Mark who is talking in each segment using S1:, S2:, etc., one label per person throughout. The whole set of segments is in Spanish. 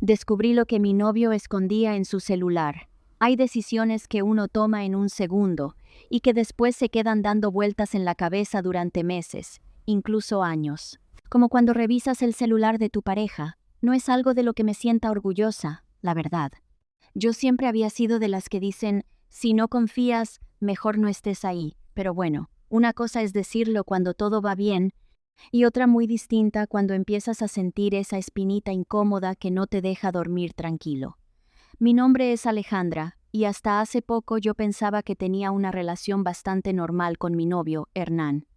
S1: Descubrí lo que mi novio escondía en su celular. Hay decisiones que uno toma en un segundo y que después se quedan dando vueltas en la cabeza durante meses, incluso años. Como cuando revisas el celular de tu pareja. No es algo de lo que me sienta orgullosa, la verdad. Yo siempre había sido de las que dicen, si no confías, mejor no estés ahí. Pero bueno, una cosa es decirlo cuando todo va bien, y otra muy distinta cuando empiezas a sentir esa espinita incómoda que no te deja dormir tranquilo. Mi nombre es Alejandra, y hasta hace poco yo pensaba que tenía una relación bastante normal con mi novio, Hernán.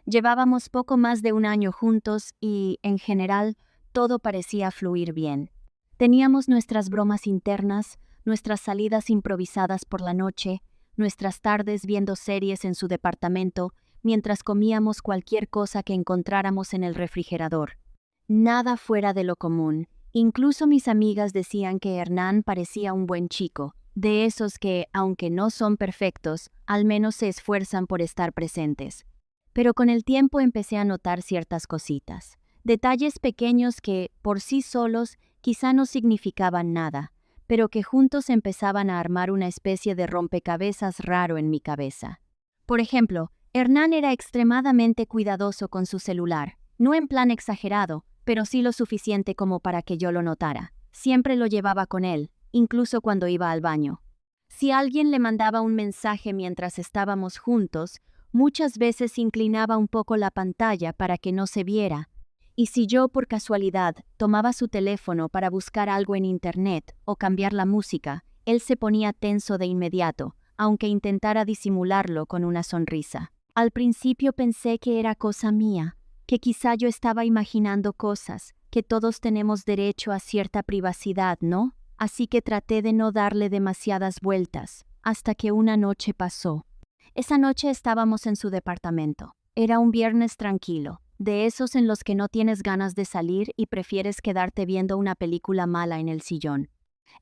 S1: Llevábamos poco más de un año juntos y, en general, todo parecía fluir bien. Teníamos nuestras bromas internas, nuestras salidas improvisadas por la noche, nuestras tardes viendo series en su departamento, mientras comíamos cualquier cosa que encontráramos en el refrigerador. Nada fuera de lo común. Incluso mis amigas decían que Hernán parecía un buen chico, de esos que, aunque no son perfectos, al menos se esfuerzan por estar presentes. Pero con el tiempo empecé a notar ciertas cositas, detalles pequeños que, por sí solos, quizá no significaban nada, pero que juntos empezaban a armar una especie de rompecabezas raro en mi cabeza. Por ejemplo, Hernán era extremadamente cuidadoso con su celular, no en plan exagerado, pero sí lo suficiente como para que yo lo notara. Siempre lo llevaba con él, incluso cuando iba al baño. Si alguien le mandaba un mensaje mientras estábamos juntos, muchas veces inclinaba un poco la pantalla para que no se viera. Y si yo, por casualidad, tomaba su teléfono para buscar algo en internet o cambiar la música, él se ponía tenso de inmediato, aunque intentara disimularlo con una sonrisa. Al principio pensé que era cosa mía, que quizá yo estaba imaginando cosas, que todos tenemos derecho a cierta privacidad, ¿no? Así que traté de no darle demasiadas vueltas, hasta que una noche pasó. Esa noche estábamos en su departamento. Era un viernes tranquilo, de esos en los que no tienes ganas de salir y prefieres quedarte viendo una película mala en el sillón.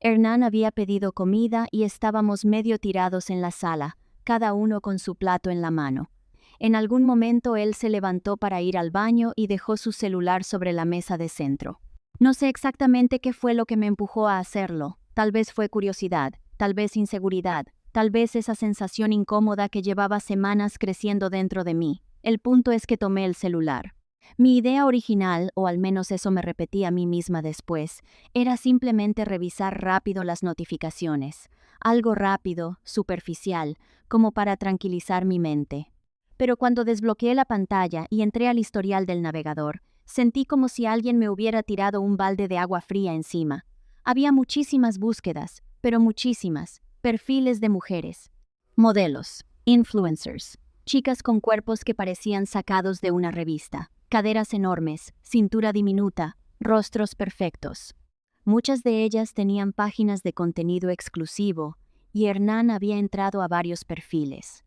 S1: Hernán había pedido comida y estábamos medio tirados en la sala, cada uno con su plato en la mano. En algún momento él se levantó para ir al baño y dejó su celular sobre la mesa de centro. No sé exactamente qué fue lo que me empujó a hacerlo. Tal vez fue curiosidad, tal vez inseguridad, tal vez esa sensación incómoda que llevaba semanas creciendo dentro de mí. El punto es que tomé el celular. Mi idea original, o al menos eso me repetí a mí misma después, era simplemente revisar rápido las notificaciones. Algo rápido, superficial, como para tranquilizar mi mente. Pero cuando desbloqueé la pantalla y entré al historial del navegador, sentí como si alguien me hubiera tirado un balde de agua fría encima. Había muchísimas búsquedas, pero muchísimas, perfiles de mujeres, modelos, influencers, chicas con cuerpos que parecían sacados de una revista, caderas enormes, cintura diminuta, rostros perfectos. Muchas de ellas tenían páginas de contenido exclusivo, y Hernán había entrado a varios perfiles.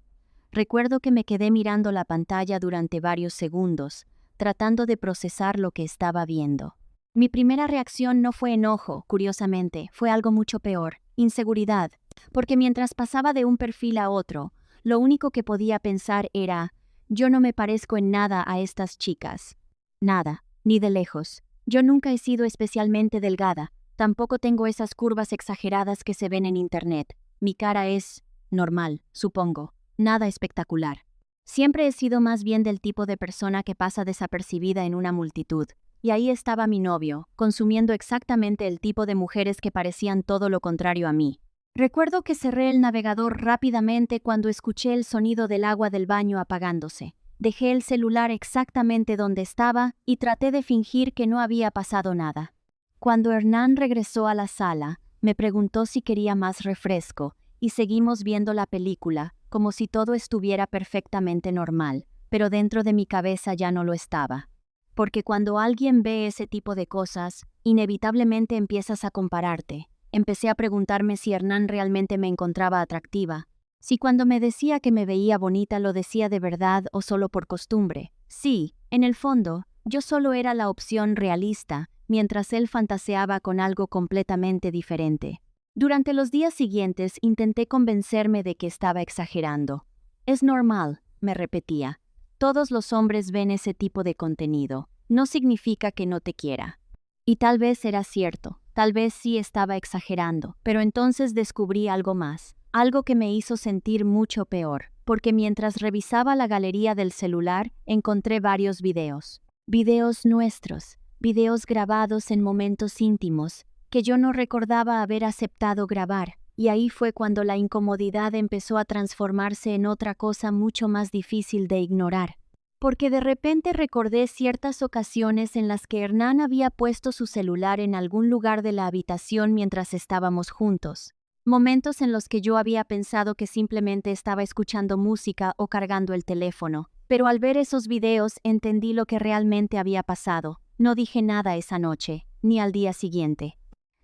S1: Recuerdo que me quedé mirando la pantalla durante varios segundos, tratando de procesar lo que estaba viendo. Mi primera reacción no fue enojo, curiosamente, fue algo mucho peor, inseguridad, porque mientras pasaba de un perfil a otro, lo único que podía pensar era, yo no me parezco en nada a estas chicas. Nada, ni de lejos. Yo nunca he sido especialmente delgada, tampoco tengo esas curvas exageradas que se ven en internet. Mi cara es normal, supongo. Nada espectacular. Siempre he sido más bien del tipo de persona que pasa desapercibida en una multitud. Y ahí estaba mi novio, consumiendo exactamente el tipo de mujeres que parecían todo lo contrario a mí. Recuerdo que cerré el navegador rápidamente cuando escuché el sonido del agua del baño apagándose. Dejé el celular exactamente donde estaba y traté de fingir que no había pasado nada. Cuando Hernán regresó a la sala, me preguntó si quería más refresco, y seguimos viendo la película, como si todo estuviera perfectamente normal, pero dentro de mi cabeza ya no lo estaba. Porque cuando alguien ve ese tipo de cosas, inevitablemente empiezas a compararte. Empecé a preguntarme si Hernán realmente me encontraba atractiva, si cuando me decía que me veía bonita lo decía de verdad o solo por costumbre. Sí, en el fondo, yo solo era la opción realista, mientras él fantaseaba con algo completamente diferente. Durante los días siguientes intenté convencerme de que estaba exagerando. Es normal, me repetía. Todos los hombres ven ese tipo de contenido. No significa que no te quiera. Y tal vez era cierto, Tal vez sí estaba exagerando, pero entonces descubrí algo más, algo que me hizo sentir mucho peor, porque mientras revisaba la galería del celular encontré varios videos. Videos nuestros, videos grabados en momentos íntimos, que yo no recordaba haber aceptado grabar, y ahí fue cuando la incomodidad empezó a transformarse en otra cosa mucho más difícil de ignorar. Porque de repente recordé ciertas ocasiones en las que Hernán había puesto su celular en algún lugar de la habitación mientras estábamos juntos. Momentos en los que yo había pensado que simplemente estaba escuchando música o cargando el teléfono. Pero al ver esos videos entendí lo que realmente había pasado. No dije nada esa noche, ni al día siguiente,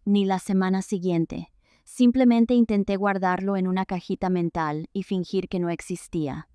S1: ni la semana siguiente. Simplemente intenté guardarlo en una cajita mental y fingir que no existía.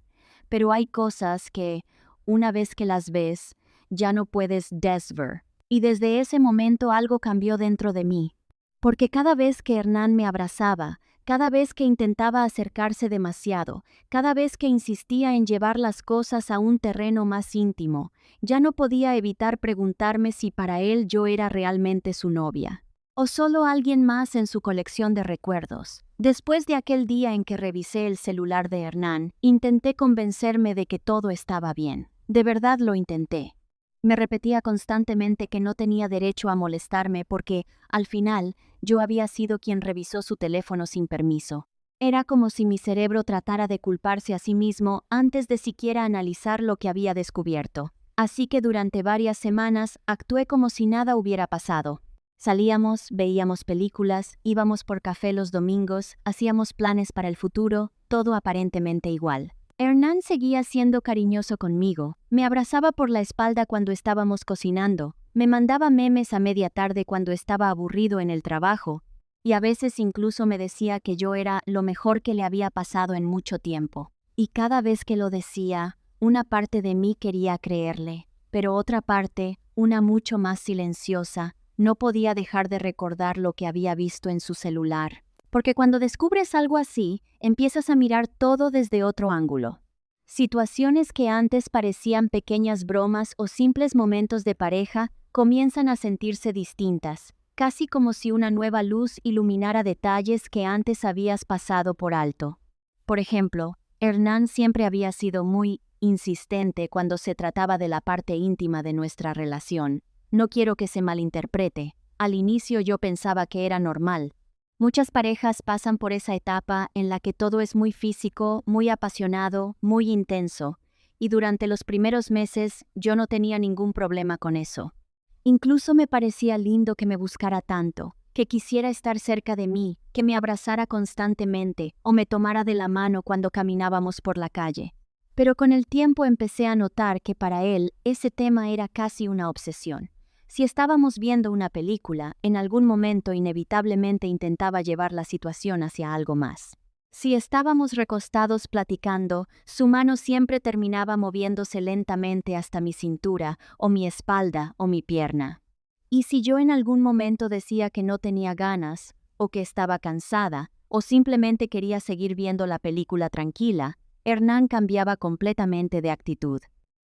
S1: Pero hay cosas que, una vez que las ves, ya no puedes desver. Y desde ese momento algo cambió dentro de mí. Porque cada vez que Hernán me abrazaba, cada vez que intentaba acercarse demasiado, cada vez que insistía en llevar las cosas a un terreno más íntimo, ya no podía evitar preguntarme si para él yo era realmente su novia, o solo alguien más en su colección de recuerdos. Después de aquel día en que revisé el celular de Hernán, intenté convencerme de que todo estaba bien. De verdad lo intenté. Me repetía constantemente que no tenía derecho a molestarme porque, al final, yo había sido quien revisó su teléfono sin permiso. Era como si mi cerebro tratara de culparse a sí mismo antes de siquiera analizar lo que había descubierto. Así que durante varias semanas actué como si nada hubiera pasado. Salíamos, veíamos películas, íbamos por café los domingos, hacíamos planes para el futuro, todo aparentemente igual. Hernán seguía siendo cariñoso conmigo, me abrazaba por la espalda cuando estábamos cocinando, me mandaba memes a media tarde cuando estaba aburrido en el trabajo, y a veces incluso me decía que yo era lo mejor que le había pasado en mucho tiempo. Y cada vez que lo decía, una parte de mí quería creerle, pero otra parte, una mucho más silenciosa, no podía dejar de recordar lo que había visto en su celular. Porque cuando descubres algo así, empiezas a mirar todo desde otro ángulo. Situaciones que antes parecían pequeñas bromas o simples momentos de pareja comienzan a sentirse distintas, casi como si una nueva luz iluminara detalles que antes habías pasado por alto. Por ejemplo, Hernán siempre había sido muy insistente cuando se trataba de la parte íntima de nuestra relación. No quiero que se malinterprete. Al inicio yo pensaba que era normal. Muchas parejas pasan por esa etapa en la que todo es muy físico, muy apasionado, muy intenso, y durante los primeros meses yo no tenía ningún problema con eso. Incluso me parecía lindo que me buscara tanto, que quisiera estar cerca de mí, que me abrazara constantemente o me tomara de la mano cuando caminábamos por la calle. Pero con el tiempo empecé a notar que para él ese tema era casi una obsesión. Si estábamos viendo una película, en algún momento inevitablemente intentaba llevar la situación hacia algo más. Si estábamos recostados platicando, su mano siempre terminaba moviéndose lentamente hasta mi cintura, o mi espalda, o mi pierna. Y si yo en algún momento decía que no tenía ganas, o que estaba cansada, o simplemente quería seguir viendo la película tranquila, Hernán cambiaba completamente de actitud.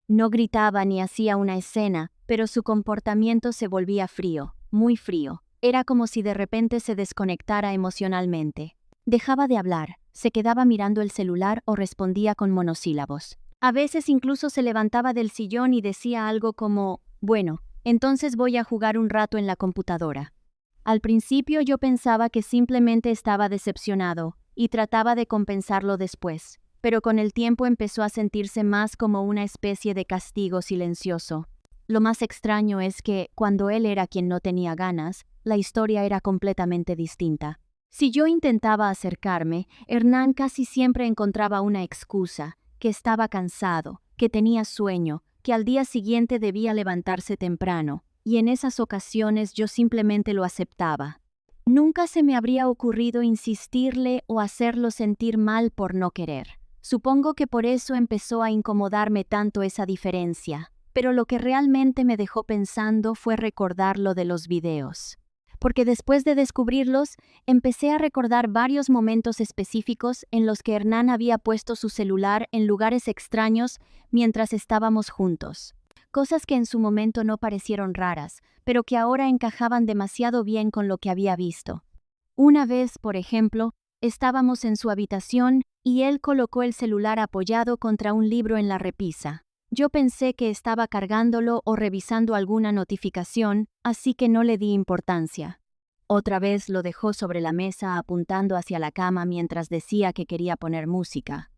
S1: No gritaba ni hacía una escena, pero su comportamiento se volvía frío, muy frío. Era como si de repente se desconectara emocionalmente. Dejaba de hablar, se quedaba mirando el celular o respondía con monosílabos. A veces incluso se levantaba del sillón y decía algo como, bueno, entonces voy a jugar un rato en la computadora. Al principio yo pensaba que simplemente estaba decepcionado y trataba de compensarlo después, pero con el tiempo empezó a sentirse más como una especie de castigo silencioso. Lo más extraño es que, cuando él era quien no tenía ganas, la historia era completamente distinta. Si yo intentaba acercarme, Hernán casi siempre encontraba una excusa, que estaba cansado, que tenía sueño, que al día siguiente debía levantarse temprano, y en esas ocasiones yo simplemente lo aceptaba. Nunca se me habría ocurrido insistirle o hacerlo sentir mal por no querer. Supongo que por eso empezó a incomodarme tanto esa diferencia, pero lo que realmente me dejó pensando fue recordar lo de los videos. Porque después de descubrirlos, empecé a recordar varios momentos específicos en los que Hernán había puesto su celular en lugares extraños mientras estábamos juntos. cosas que en su momento no parecieron raras, pero que ahora encajaban demasiado bien con lo que había visto. Una vez, por ejemplo, estábamos en su habitación y él colocó el celular apoyado contra un libro en la repisa. Yo pensé que estaba cargándolo o revisando alguna notificación, así que no le di importancia. Otra vez lo dejó sobre la mesa apuntando hacia la cama mientras decía que quería poner música.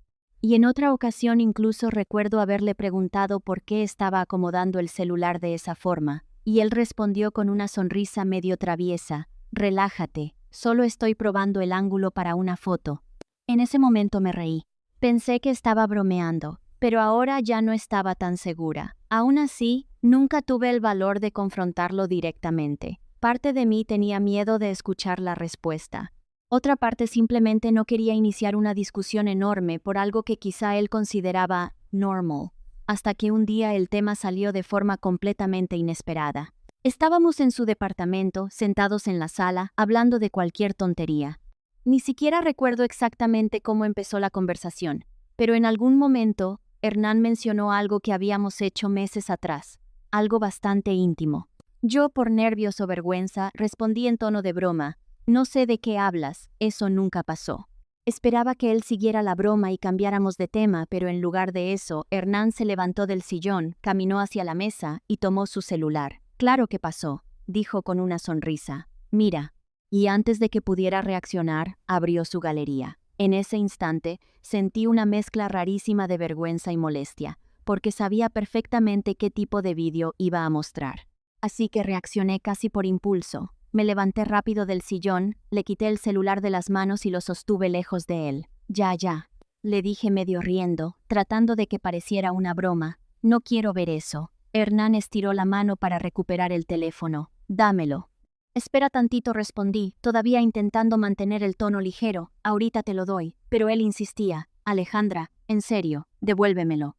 S1: Y en otra ocasión incluso recuerdo haberle preguntado por qué estaba acomodando el celular de esa forma, y él respondió con una sonrisa medio traviesa: «Relájate, solo estoy probando el ángulo para una foto». En ese momento me reí. Pensé que estaba bromeando, pero ahora ya no estaba tan segura. Aún así, nunca tuve el valor de confrontarlo directamente. Parte de mí tenía miedo de escuchar la respuesta. Otra parte simplemente no quería iniciar una discusión enorme por algo que quizá él consideraba normal, hasta que un día el tema salió de forma completamente inesperada. Estábamos en su departamento, sentados en la sala, hablando de cualquier tontería. Ni siquiera recuerdo exactamente cómo empezó la conversación, pero en algún momento, Hernán mencionó algo que habíamos hecho meses atrás, algo bastante íntimo. Yo, por nervios o vergüenza, respondí en tono de broma: «No sé de qué hablas, eso nunca pasó». Esperaba que él siguiera la broma y cambiáramos de tema, pero en lugar de eso, Hernán se levantó del sillón, caminó hacia la mesa y tomó su celular. «Claro que pasó», dijo con una sonrisa. «Mira». Y antes de que pudiera reaccionar, abrió su galería. En ese instante, sentí una mezcla rarísima de vergüenza y molestia, porque sabía perfectamente qué tipo de vídeo iba a mostrar. Así que reaccioné casi por impulso. Me levanté rápido del sillón, le quité el celular de las manos y lo sostuve lejos de él. Ya, le dije medio riendo, tratando de que pareciera una broma. «No quiero ver eso». Hernán estiró la mano para recuperar el teléfono. «Dámelo». «Espera tantito», respondí, todavía intentando mantener el tono ligero. «Ahorita te lo doy». Pero él insistía: «Alejandra, en serio, devuélvemelo».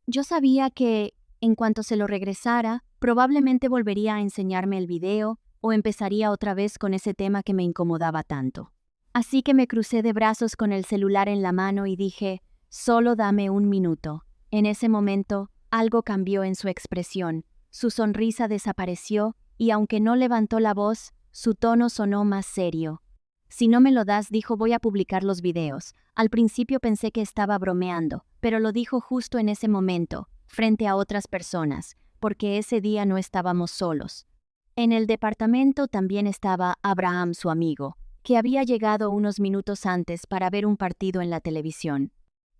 S1: Yo sabía que, en cuanto se lo regresara, probablemente volvería a enseñarme el video o empezaría otra vez con ese tema que me incomodaba tanto. Así que me crucé de brazos con el celular en la mano y dije: «Solo dame un minuto». En ese momento, algo cambió en su expresión. Su sonrisa desapareció y aunque no levantó la voz, su tono sonó más serio. «Si no me lo das», dijo, «voy a publicar los videos». Al principio pensé que estaba bromeando, pero lo dijo justo en ese momento, frente a otras personas, porque ese día no estábamos solos. En el departamento también estaba Abraham, su amigo, que había llegado unos minutos antes para ver un partido en la televisión.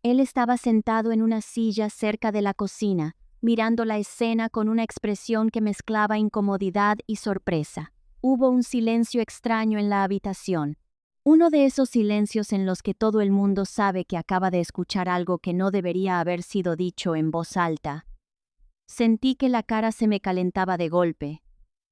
S1: Él estaba sentado en una silla cerca de la cocina, mirando la escena con una expresión que mezclaba incomodidad y sorpresa. Hubo un silencio extraño en la habitación. Uno de esos silencios en los que todo el mundo sabe que acaba de escuchar algo que no debería haber sido dicho en voz alta. Sentí que la cara se me calentaba de golpe.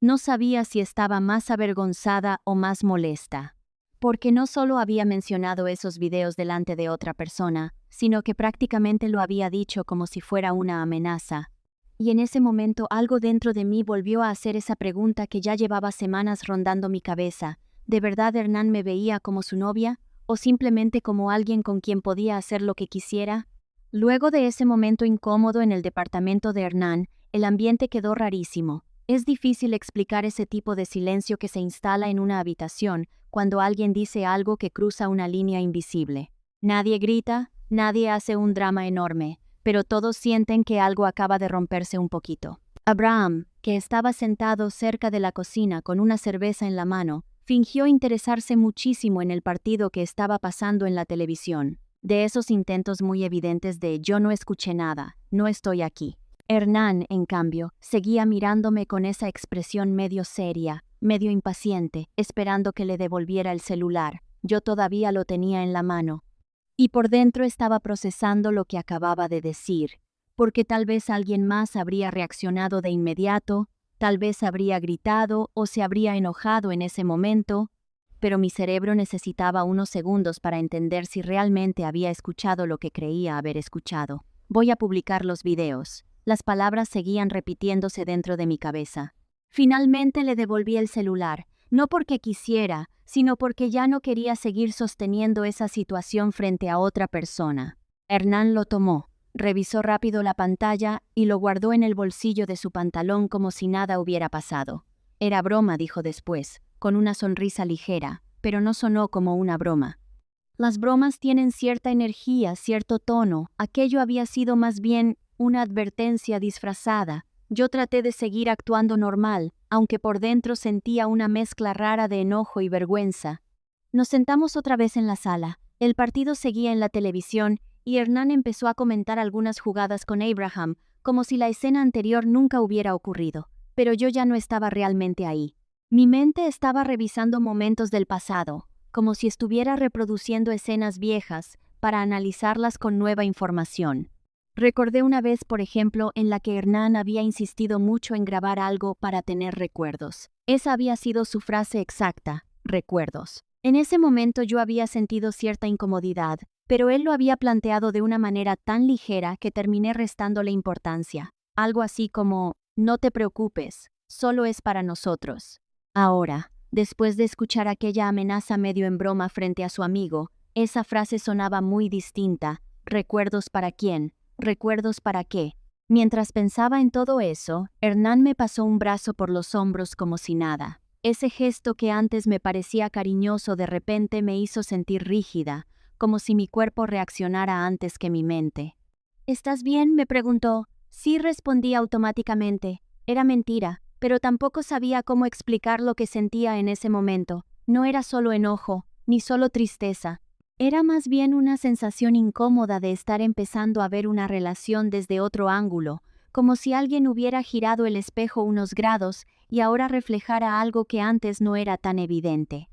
S1: No sabía si estaba más avergonzada o más molesta, porque no solo había mencionado esos videos delante de otra persona, sino que prácticamente lo había dicho como si fuera una amenaza. Y en ese momento algo dentro de mí volvió a hacer esa pregunta que ya llevaba semanas rondando mi cabeza. ¿De verdad Hernán me veía como su novia, o simplemente como alguien con quien podía hacer lo que quisiera? Luego de ese momento incómodo en el departamento de Hernán, el ambiente quedó rarísimo. Es difícil explicar ese tipo de silencio que se instala en una habitación cuando alguien dice algo que cruza una línea invisible. Nadie grita, nadie hace un drama enorme, pero todos sienten que algo acaba de romperse un poquito. Abraham, que estaba sentado cerca de la cocina con una cerveza en la mano, fingió interesarse muchísimo en el partido que estaba pasando en la televisión. De esos intentos muy evidentes de «yo no escuché nada, no estoy aquí». Hernán, en cambio, seguía mirándome con esa expresión medio seria, medio impaciente, esperando que le devolviera el celular. Yo todavía lo tenía en la mano. Y por dentro estaba procesando lo que acababa de decir, porque tal vez alguien más habría reaccionado de inmediato, tal vez habría gritado o se habría enojado en ese momento, pero mi cerebro necesitaba unos segundos para entender si realmente había escuchado lo que creía haber escuchado. «Voy a publicar los videos». Las palabras seguían repitiéndose dentro de mi cabeza. Finalmente le devolví el celular, no porque quisiera, sino porque ya no quería seguir sosteniendo esa situación frente a otra persona. Hernán lo tomó, Revisó rápido la pantalla y lo guardó en el bolsillo de su pantalón como si nada hubiera pasado. Era broma, dijo después, con una sonrisa ligera, pero no sonó como una broma. Las bromas tienen cierta energía, cierto tono. Aquello había sido más bien una advertencia disfrazada. Yo traté de seguir actuando normal, aunque por dentro sentía una mezcla rara de enojo y vergüenza. Nos sentamos otra vez en la sala. El partido seguía en la televisión y Hernán empezó a comentar algunas jugadas con Abraham, como si la escena anterior nunca hubiera ocurrido. Pero yo ya no estaba realmente ahí. Mi mente estaba revisando momentos del pasado, como si estuviera reproduciendo escenas viejas para analizarlas con nueva información. Recordé una vez, por ejemplo, en la que Hernán había insistido mucho en grabar algo para tener recuerdos. Esa había sido su frase exacta, recuerdos. En ese momento yo había sentido cierta incomodidad, pero él lo había planteado de una manera tan ligera que terminé restándole importancia. Algo así como, no te preocupes, solo es para nosotros. Ahora, después de escuchar aquella amenaza medio en broma frente a su amigo, esa frase sonaba muy distinta. ¿Recuerdos para quién? ¿Recuerdos para qué? Mientras pensaba en todo eso, Hernán me pasó un brazo por los hombros como si nada. Ese gesto que antes me parecía cariñoso de repente me hizo sentir rígida, como si mi cuerpo reaccionara antes que mi mente. ¿Estás bien?, me preguntó. Sí, respondí automáticamente. Era mentira, pero tampoco sabía cómo explicar lo que sentía en ese momento. No era solo enojo, ni solo tristeza. Era más bien una sensación incómoda de estar empezando a ver una relación desde otro ángulo, como si alguien hubiera girado el espejo unos grados y ahora reflejara algo que antes no era tan evidente.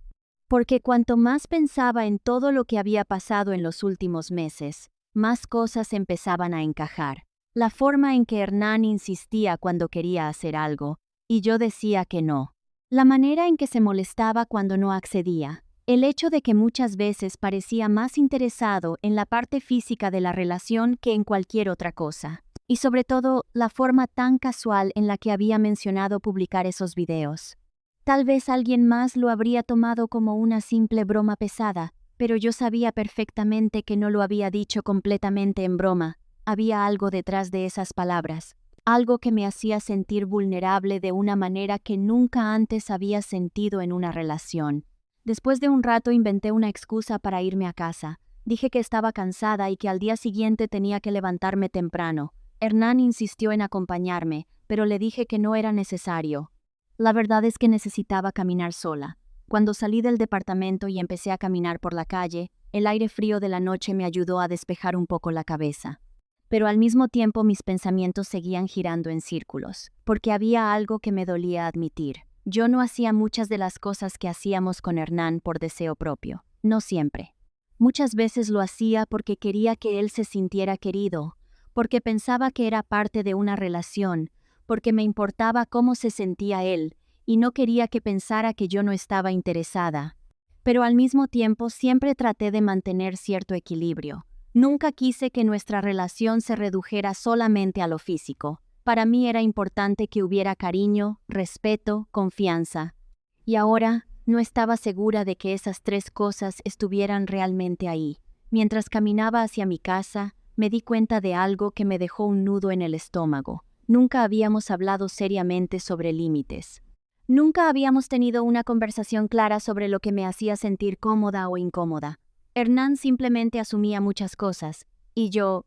S1: Porque cuanto más pensaba en todo lo que había pasado en los últimos meses, más cosas empezaban a encajar. La forma en que Hernán insistía cuando quería hacer algo, y yo decía que no. La manera en que se molestaba cuando no accedía. El hecho de que muchas veces parecía más interesado en la parte física de la relación que en cualquier otra cosa. Y sobre todo, la forma tan casual en la que había mencionado publicar esos videos. Tal vez alguien más lo habría tomado como una simple broma pesada, pero yo sabía perfectamente que no lo había dicho completamente en broma. Había algo detrás de esas palabras. Algo que me hacía sentir vulnerable de una manera que nunca antes había sentido en una relación. Después de un rato inventé una excusa para irme a casa. Dije que estaba cansada y que al día siguiente tenía que levantarme temprano. Hernán insistió en acompañarme, pero le dije que no era necesario. La verdad es que necesitaba caminar sola. Cuando salí del departamento y empecé a caminar por la calle, el aire frío de la noche me ayudó a despejar un poco la cabeza. Pero al mismo tiempo mis pensamientos seguían girando en círculos, porque había algo que me dolía admitir. Yo no hacía muchas de las cosas que hacíamos con Hernán por deseo propio, no siempre. Muchas veces lo hacía porque quería que él se sintiera querido, porque pensaba que era parte de una relación, porque me importaba cómo se sentía él, y no quería que pensara que yo no estaba interesada. Pero al mismo tiempo siempre traté de mantener cierto equilibrio. Nunca quise que nuestra relación se redujera solamente a lo físico. Para mí era importante que hubiera cariño, respeto, confianza. Y ahora no estaba segura de que esas tres cosas estuvieran realmente ahí. Mientras caminaba hacia mi casa, me di cuenta de algo que me dejó un nudo en el estómago. Nunca habíamos hablado seriamente sobre límites. Nunca habíamos tenido una conversación clara sobre lo que me hacía sentir cómoda o incómoda. Hernán simplemente asumía muchas cosas, y yo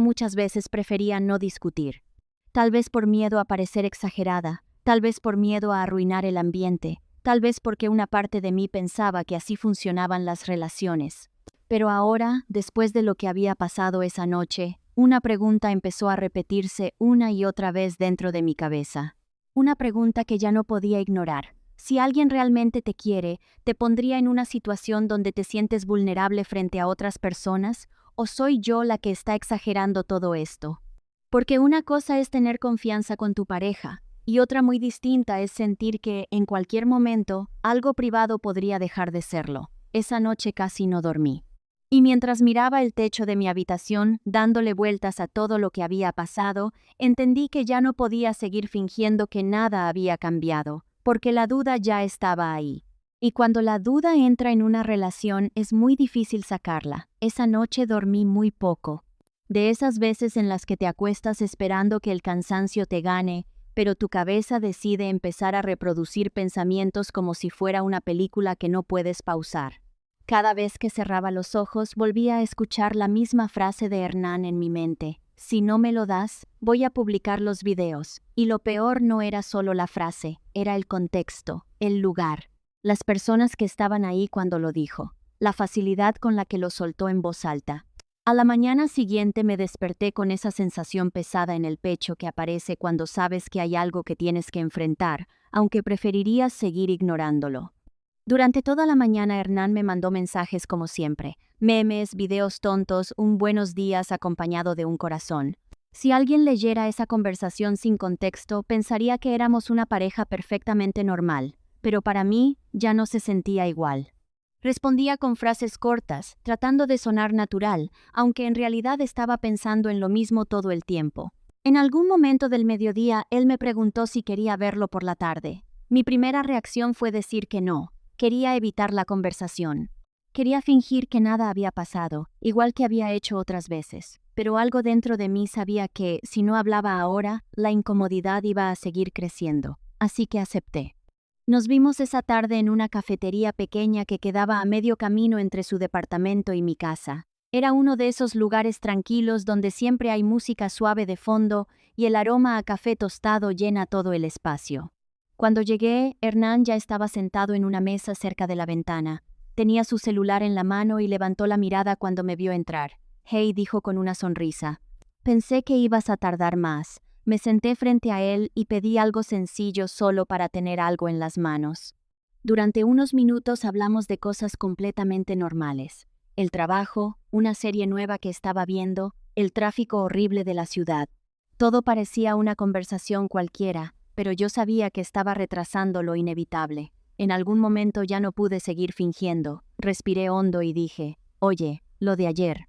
S1: muchas veces prefería no discutir. Tal vez por miedo a parecer exagerada, tal vez por miedo a arruinar el ambiente, tal vez porque una parte de mí pensaba que así funcionaban las relaciones. Pero ahora, después de lo que había pasado esa noche, una pregunta empezó a repetirse una y otra vez dentro de mi cabeza. Una pregunta que ya no podía ignorar. Si alguien realmente te quiere, ¿te pondría en una situación donde te sientes vulnerable frente a otras personas? ¿O soy yo la que está exagerando todo esto? Porque una cosa es tener confianza con tu pareja, y otra muy distinta es sentir que, en cualquier momento, algo privado podría dejar de serlo. Esa noche casi no dormí. Y mientras miraba el techo de mi habitación, dándole vueltas a todo lo que había pasado, entendí que ya no podía seguir fingiendo que nada había cambiado, porque la duda ya estaba ahí. Y cuando la duda entra en una relación es muy difícil sacarla. Esa noche dormí muy poco. De esas veces en las que te acuestas esperando que el cansancio te gane, pero tu cabeza decide empezar a reproducir pensamientos como si fuera una película que no puedes pausar. Cada vez que cerraba los ojos, volvía a escuchar la misma frase de Hernán en mi mente. Si no me lo das, voy a publicar los videos. Y lo peor no era solo la frase, era el contexto, el lugar, las personas que estaban ahí cuando lo dijo, la facilidad con la que lo soltó en voz alta. A la mañana siguiente me desperté con esa sensación pesada en el pecho que aparece cuando sabes que hay algo que tienes que enfrentar, aunque preferirías seguir ignorándolo. Durante toda la mañana Hernán me mandó mensajes como siempre, memes, videos tontos, un buenos días acompañado de un corazón. Si alguien leyera esa conversación sin contexto, pensaría que éramos una pareja perfectamente normal, pero para mí ya no se sentía igual. Respondía con frases cortas, tratando de sonar natural, aunque en realidad estaba pensando en lo mismo todo el tiempo. En algún momento del mediodía, él me preguntó si quería verlo por la tarde. Mi primera reacción fue decir que no. Quería evitar la conversación. Quería fingir que nada había pasado, igual que había hecho otras veces. Pero algo dentro de mí sabía que, si no hablaba ahora, la incomodidad iba a seguir creciendo. Así que acepté. Nos vimos esa tarde en una cafetería pequeña que quedaba a medio camino entre su departamento y mi casa. Era uno de esos lugares tranquilos donde siempre hay música suave de fondo y el aroma a café tostado llena todo el espacio. Cuando llegué, Hernán ya estaba sentado en una mesa cerca de la ventana. Tenía su celular en la mano y levantó la mirada cuando me vio entrar. Hey, dijo con una sonrisa. Pensé que ibas a tardar más. Me senté frente a él y pedí algo sencillo solo para tener algo en las manos. Durante unos minutos hablamos de cosas completamente normales. El trabajo, una serie nueva que estaba viendo, el tráfico horrible de la ciudad. Todo parecía una conversación cualquiera, pero yo sabía que estaba retrasando lo inevitable. En algún momento ya no pude seguir fingiendo. Respiré hondo y dije, oye, lo de ayer.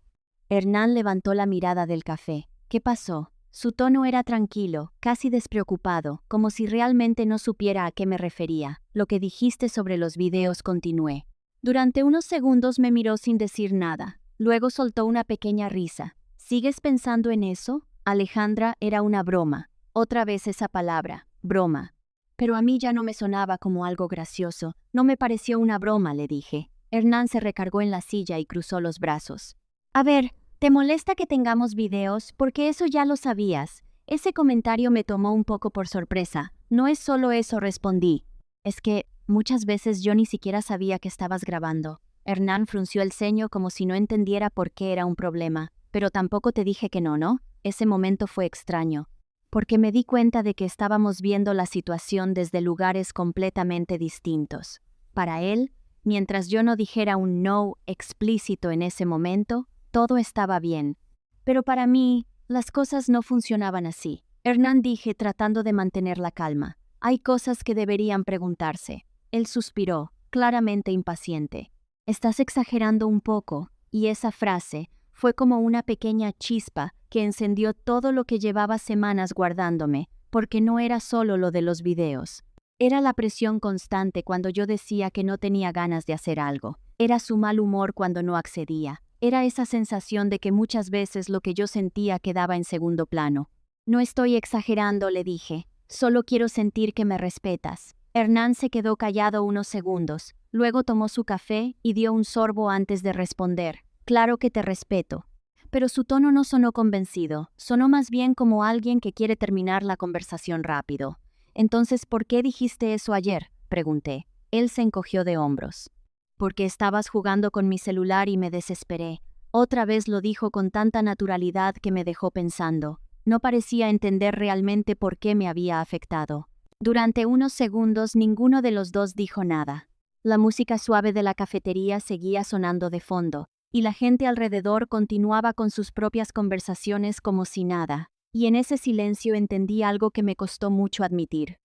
S1: Hernán levantó la mirada del café. ¿Qué pasó? Su tono era tranquilo, casi despreocupado, como si realmente no supiera a qué me refería. Lo que dijiste sobre los videos, continué. Durante unos segundos me miró sin decir nada. Luego soltó una pequeña risa. ¿Sigues pensando en eso? Alejandra, era una broma. Otra vez esa palabra, broma. Pero a mí ya no me sonaba como algo gracioso. No me pareció una broma, le dije. Hernán se recargó en la silla y cruzó los brazos. A ver, ¿te molesta que tengamos videos? Porque eso ya lo sabías. Ese comentario me tomó un poco por sorpresa. No es solo eso, respondí. Es que muchas veces yo ni siquiera sabía que estabas grabando. Hernán frunció el ceño como si no entendiera por qué era un problema. Pero tampoco te dije que no, ¿no? Ese momento fue extraño. Porque me di cuenta de que estábamos viendo la situación desde lugares completamente distintos. Para él, mientras yo no dijera un no explícito en ese momento, todo estaba bien. Pero para mí, las cosas no funcionaban así. Hernán, dije tratando de mantener la calma. Hay cosas que deberían preguntarse. Él suspiró, claramente impaciente. Estás exagerando un poco, y esa frase fue como una pequeña chispa que encendió todo lo que llevaba semanas guardándome, porque no era solo lo de los videos. Era la presión constante cuando yo decía que no tenía ganas de hacer algo. Era su mal humor cuando no accedía. Era esa sensación de que muchas veces lo que yo sentía quedaba en segundo plano. No estoy exagerando, le dije. Solo quiero sentir que me respetas. Hernán se quedó callado unos segundos. Luego tomó su café y dio un sorbo antes de responder. Claro que te respeto. Pero su tono no sonó convencido. Sonó más bien como alguien que quiere terminar la conversación rápido. Entonces, ¿por qué dijiste eso ayer?, pregunté. Él se encogió de hombros. Porque estabas jugando con mi celular y me desesperé. Otra vez lo dijo con tanta naturalidad que me dejó pensando. No parecía entender realmente por qué me había afectado. Durante unos segundos ninguno de los dos dijo nada. La música suave de la cafetería seguía sonando de fondo, y la gente alrededor continuaba con sus propias conversaciones como si nada. Y en ese silencio entendí algo que me costó mucho admitir.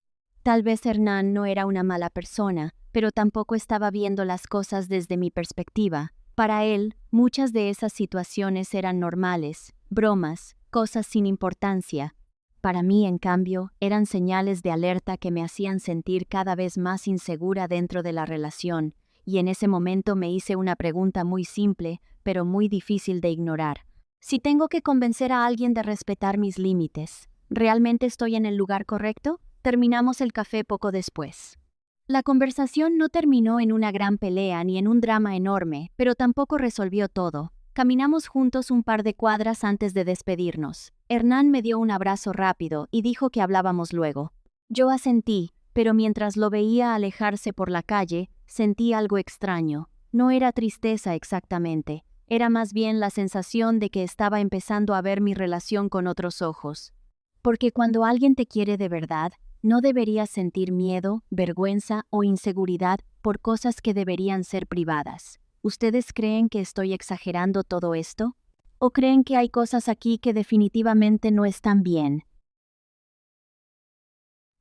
S1: Tal vez Hernán no era una mala persona, pero tampoco estaba viendo las cosas desde mi perspectiva. Para él, muchas de esas situaciones eran normales, bromas, cosas sin importancia. Para mí, en cambio, eran señales de alerta que me hacían sentir cada vez más insegura dentro de la relación, y en ese momento me hice una pregunta muy simple, pero muy difícil de ignorar. Si tengo que convencer a alguien de respetar mis límites, ¿realmente estoy en el lugar correcto? Terminamos el café poco después. La conversación no terminó en una gran pelea ni en un drama enorme, pero tampoco resolvió todo. Caminamos juntos un par de cuadras antes de despedirnos. Hernán me dio un abrazo rápido y dijo que hablábamos luego. Yo asentí, pero mientras lo veía alejarse por la calle, sentí algo extraño. No era tristeza exactamente, era más bien la sensación de que estaba empezando a ver mi relación con otros ojos. Porque cuando alguien te quiere de verdad, no deberías sentir miedo, vergüenza o inseguridad por cosas que deberían ser privadas. ¿Ustedes creen que estoy exagerando todo esto? ¿O creen que hay cosas aquí que definitivamente no están bien?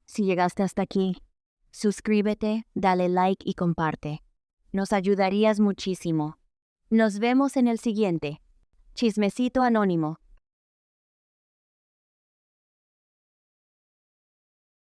S1: Si llegaste hasta aquí, suscríbete, dale like y comparte. Nos ayudarías muchísimo. Nos vemos en el siguiente. Chismecito Anónimo.